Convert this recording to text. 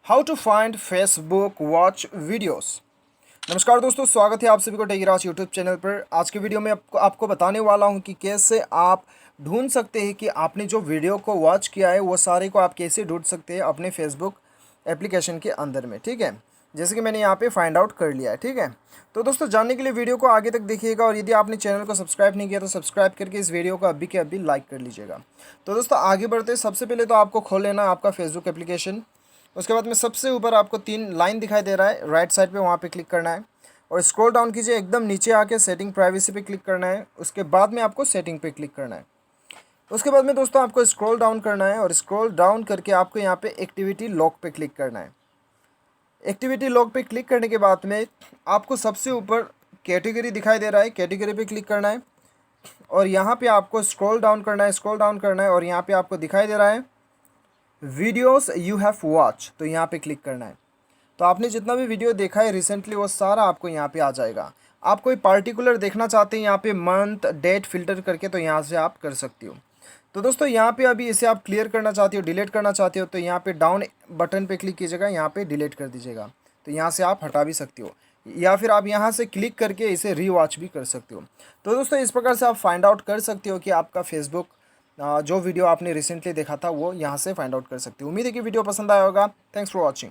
How to find Facebook watch videos. नमस्कार दोस्तों, स्वागत है आप सभी को टेकीराज यूट्यूब चैनल पर। आज के वीडियो में आपको बताने वाला हूं कि कैसे आप ढूंढ सकते हैं कि आपने जो वीडियो को वॉच किया है वो सारे को आप कैसे ढूंढ सकते हैं अपने फेसबुक एप्लीकेशन के अंदर में। ठीक है, जैसे कि मैंने यहाँ पे फाइंड आउट कर लिया है। ठीक है, तो दोस्तों जानने के लिए वीडियो को आगे तक देखिएगा और यदि आपने चैनल को सब्सक्राइब नहीं किया तो सब्सक्राइब करके इस वीडियो को अभी के अभी लाइक कर लीजिएगा। तो दोस्तों आगे बढ़ते, सबसे पहले तो आपको खोल लेना आपका फेसबुक एप्लीकेशन। उसके बाद में सबसे ऊपर आपको 3 लाइन दिखाई दे रहा है राइट साइड पे, वहाँ पे क्लिक करना है और स्क्रॉल डाउन कीजिए, एकदम नीचे आके सेटिंग प्राइवेसी पे क्लिक करना है। उसके बाद में आपको सेटिंग पे क्लिक करना है। उसके बाद में दोस्तों आपको स्क्रॉल डाउन करना है और स्क्रॉल डाउन करके आपको यहाँ पे एक्टिविटी लॉग पे क्लिक करना है। एक्टिविटी लॉग पे क्लिक करने के बाद में आपको सबसे ऊपर कैटेगरी दिखाई दे रहा है, कैटेगरी पे क्लिक करना है और यहाँ पे आपको स्क्रॉल डाउन करना है, स्क्रॉल डाउन करना है और यहाँ पे आपको दिखाई दे रहा है वीडियोस यू हैव वॉच, तो यहाँ पे क्लिक करना है। तो आपने जितना भी वीडियो देखा है रिसेंटली वो सारा आपको यहाँ पे आ जाएगा। आप कोई पार्टिकुलर देखना चाहते हैं यहाँ पे मंथ डेट फिल्टर करके, तो यहाँ से आप कर सकते हो। तो दोस्तों यहाँ पे अभी इसे आप क्लियर करना चाहते हो, डिलीट करना चाहते हो, तो यहाँ पे डाउन बटन पे क्लिक कीजिएगा, यहाँ पे डिलीट कर दीजिएगा। तो यहाँ से आप हटा भी सकते हो या फिर आप यहाँ से क्लिक करके इसे रीवॉच भी कर सकते हो। तो दोस्तों इस प्रकार से आप फाइंड आउट कर सकते हो कि आपका फेसबुक जो वीडियो आपने रिसेंटली देखा था वो यहाँ से फाइंड आउट कर सकते हो। उम्मीद है कि वीडियो पसंद आया होगा। Thanks for watching.